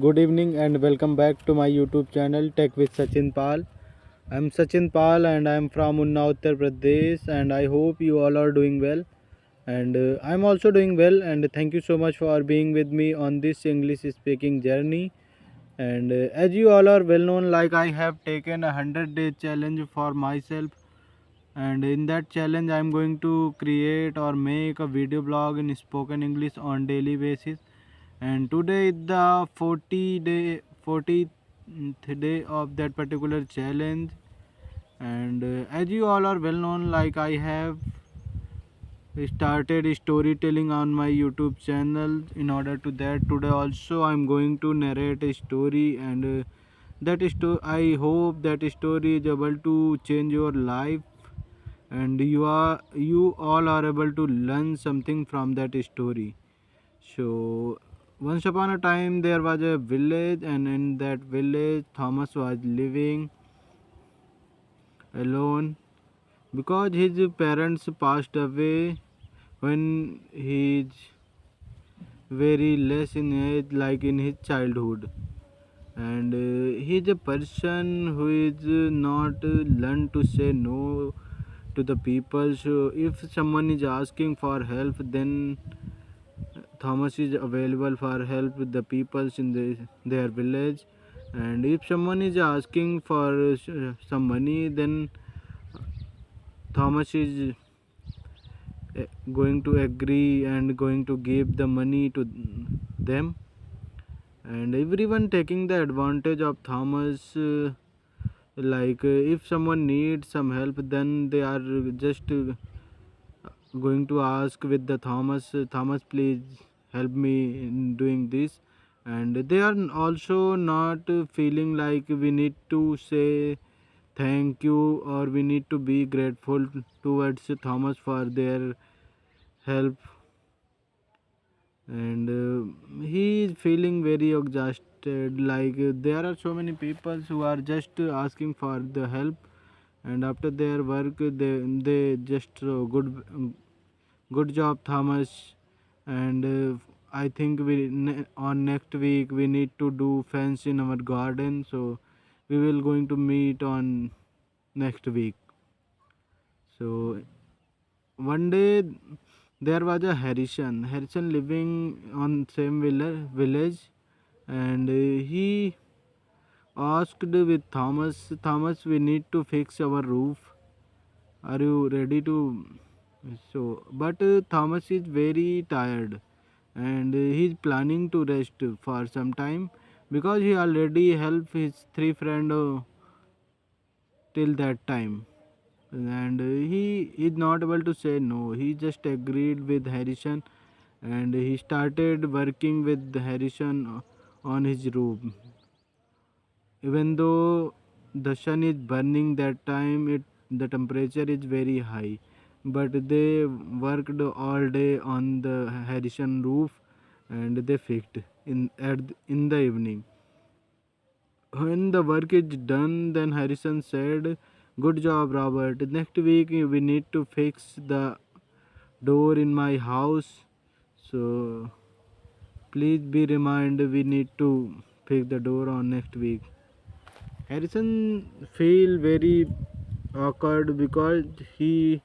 Good evening and welcome back to my YouTube channel Tech with Sachin Pal. I'm Sachin Pal and I'm from Unnao, Uttar Pradesh, and I hope you all are doing well. And I'm also doing well, and thank you so much for being with me on this English speaking journey. And as you all are well known, like I have taken a 100-day challenge for myself, and in that challenge I'm going to create or make a video blog in spoken English on daily basis. And today is the 40th day of that particular challenge. And as you all are well known, like I have started storytelling on my YouTube channel. In order to that, today also I'm going to narrate a story, and I hope that story is able to change your life, and you all are able to learn something from that story. So once upon a time there was a village, and in that village Thomas was living alone because his parents passed away when he is very less in age, like in his childhood. And he is a person who is not learned to say no to the people. So if someone is asking for help, then Thomas is available for help with the peoples in their village. And if someone is asking for some money, then Thomas is going to agree and going to give the money to them. And everyone taking the advantage of Thomas. If someone needs some help, then they are just going to ask with the Thomas, please help me in doing this. And they are also not feeling like we need to say thank you, or we need to be grateful towards Thomas for their help. And he is feeling very exhausted, like there are so many people who are just asking for the help, and after their work they just good job, Thomas. And I think on next week we need to do fence in our garden, so we will going to meet on next week. So one day there was a Harrison living on same village, and he asked with Thomas, we need to fix our roof. Are you ready to? So, but Thomas is very tired, and he's planning to rest for some time because he already helped his three friends till that time. And he is not able to say no. He just agreed with Harrison, and he started working with Harrison on his roof. Even though the sun is burning that time, the temperature is very high, but they worked all day on the Harrison roof, and they fixed in the evening. When the work is done, then Harrison said, "Good job, Robert. Next week we need to fix the door in my house. So please be reminded we need to fix the door on next week." Harrison feel very awkward because he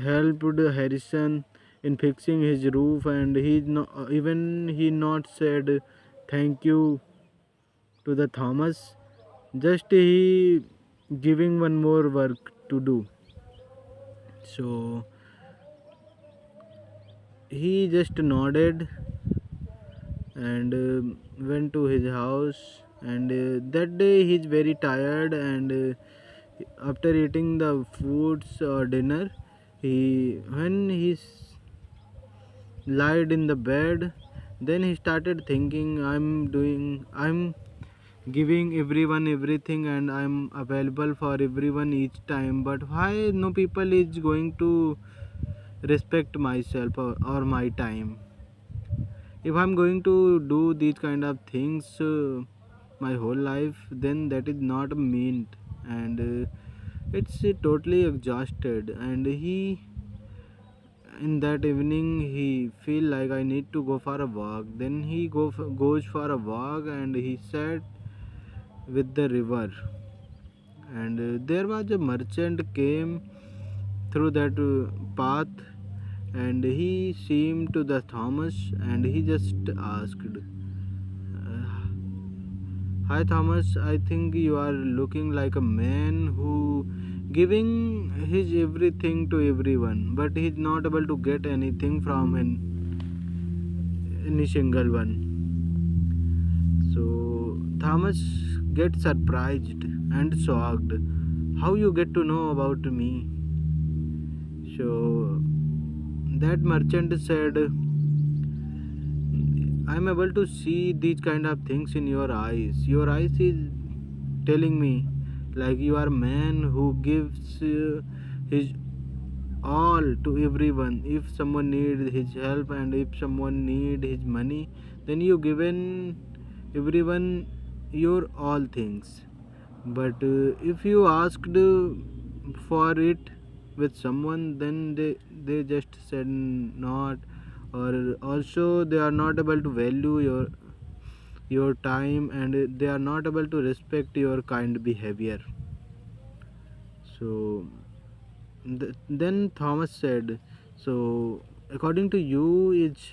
helped Harrison in fixing his roof, and he not said thank you to the Thomas. Just he giving one more work to do. So he just nodded and went to his house. And that day he's very tired, and after eating the foods or dinner, when he lied in the bed, then he started thinking, I'm giving everyone everything, and I'm available for everyone each time, but why no people is going to respect myself, or my time? If I'm going to do these kind of things my whole life, then that is not meant. And it's totally exhausted, and in that evening he feel like I need to go for a walk. Then he goes for a walk and he sat with the river. And there was a merchant came through that path, and he seemed to the Thomas, and he just asked, "Hi Thomas, I think you are looking like a man who giving his everything to everyone, but he's not able to get anything from any single one." So Thomas gets surprised and shocked. How you get to know about me? So that merchant said, I'm able to see these kind of things in your eyes. Your eyes is telling me like you are a man who gives his all to everyone. If someone needs his help and if someone need his money, then you given everyone your all things. But if you asked for it with someone, then they just said not, or also they are not able to value your time, and they are not able to respect your kind behavior. So then Thomas said, so according to you, is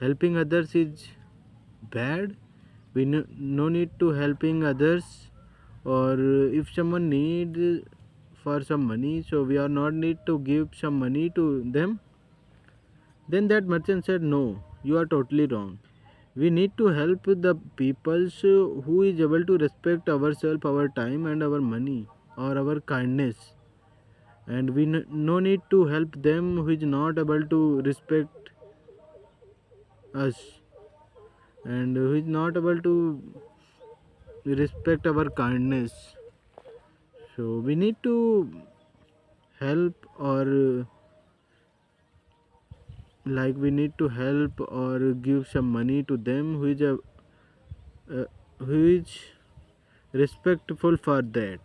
helping others is bad? We no need to helping others, or if someone need for some money, so we are not need to give some money to them. Then that merchant said, no, you are totally wrong. We need to help the peoples who is able to respect ourselves, our time and our money or our kindness, and we no need to help them who is not able to respect us, and who is not able to respect our kindness. So we need to help, or like we need to help or give some money to them uh, who is respectful for that.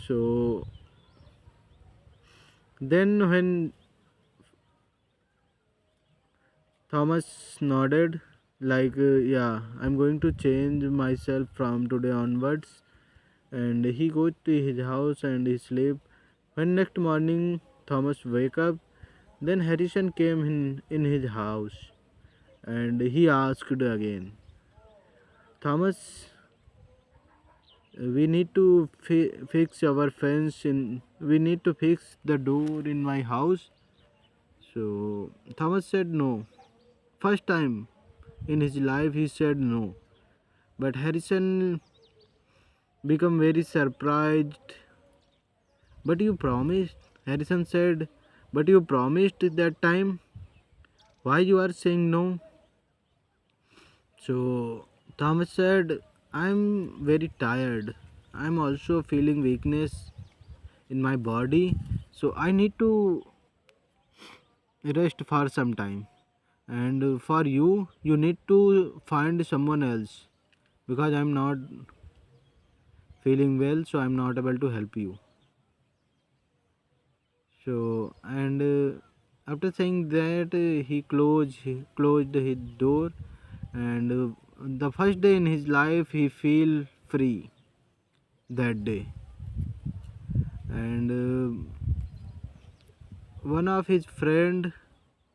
So then when Thomas nodded like yeah, I'm going to change myself from today onwards, and he goes to his house and he sleep. When next morning Thomas wake up, then Harrison came in his house, and he asked again, Thomas, we need to fix our fence in, we need to fix the door in my house. So Thomas said no. First time in his life he said no. But Harrison became very surprised. But you promised, Harrison said, but you promised that time. Why you are saying no? So Thomas said, I'm very tired. I'm also feeling weakness in my body. So I need to rest for some time. And for you, you need to find someone else, because I'm not feeling well, so I'm not able to help you. So and after saying that, he closed his door, and the first day in his life he feel free that day. And one of his friend,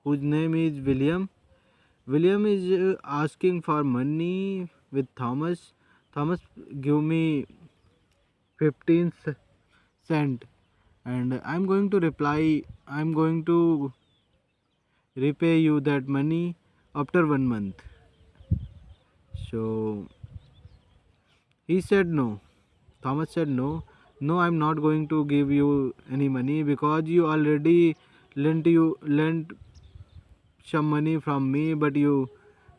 whose name is William is asking for money with Thomas. Thomas, give me 15 cent, and I'm going to reply, I'm going to repay you that money after 1 month. So he said no. Thomas said no. No, I'm not going to give you any money, because you already lent some money from me, but you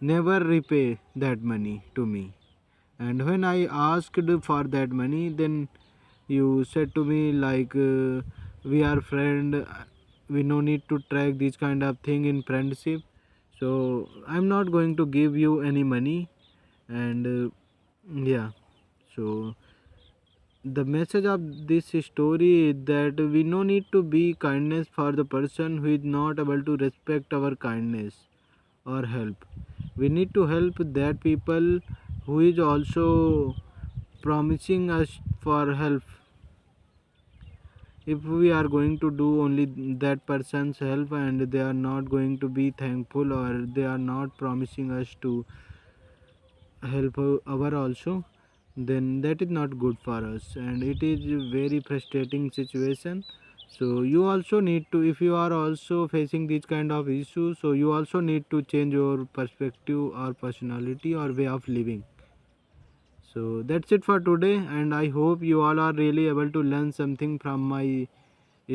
never repay that money to me. And when I asked for that money, then you said to me like we are friend, we no need to track this kind of thing in friendship. So I'm not going to give you any money. And yeah, so The message of this story is that we no need to be kindness for the person who is not able to respect our kindness or help. We need to help that people who is also promising us for help. If we are going to do only that person's help and they are not going to be thankful, or they are not promising us to help our also, then that is not good for us, and it is a very frustrating situation. So you also need to, if you are also facing these kind of issues, so you also need to change your perspective or personality or way of living. So that's it for today, and I hope you all are really able to learn something from my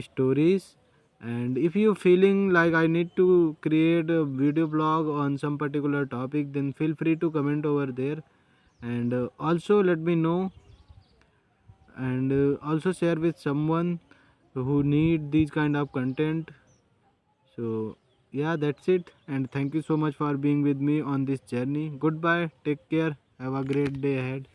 stories. And if you feeling like I need to create a video blog on some particular topic, then feel free to comment over there, and also let me know, and also share with someone who need these kind of content. So yeah, that's it, and thank you so much for being with me on this journey. Goodbye, take care, have a great day ahead.